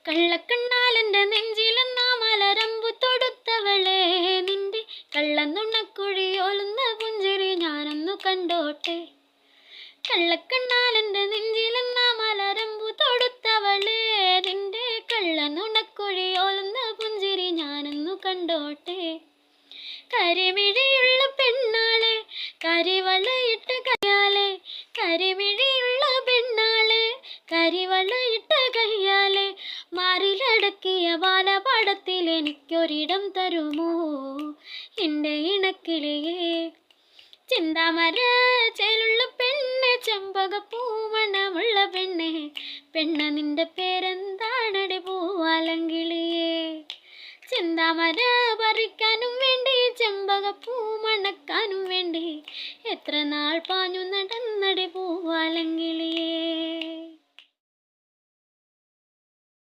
കള്ളക്കണ്ണാലെൻ്റെ നെഞ്ചിലെന്ന മലരമ്പു തൊടുത്തവളെ, നിന്റെ കള്ളനുണക്കുഴിയോലുന്ന പുഞ്ചിരി ഞാനൊന്നു കണ്ടോട്ടെ. കള്ളക്കണ്ണാലെൻ്റെ നെഞ്ചിലെന്ന മലരമ്പു തൊടുത്തവളെ, നിന്റെ കള്ളനുണക്കുഴിയോലുന്ന പുഞ്ചിരി ഞാനൊന്നു കണ്ടോട്ടെ. കരിമിഴിയുള്ള പെണ്ണാളെ, കരിവളയിട്ട കയ്യാലെ, കരിമിഴിയുള്ള പെണ്ണാളെ, കരിവളയിട്ട കയ്യാലെ, മാറിലടക്കിയ ബാലപാടത്തിൽ എനിക്കൊരിടം തരുമോ എൻ്റെ ഇണക്കിളിയേ. ചിന്താമര ചേലുള്ള പെണ്ണ്, ചെമ്പകപ്പൂമണമുള്ള പെണ്ണെ, പെണ്ണ നിന്റെ പേരെന്താണടി പൂവാലങ്കിളിയേ. ചിന്താമര പറിക്കാനും വേണ്ടി, ചെമ്പകപ്പൂ മണക്കാനും വേണ്ടി, എത്ര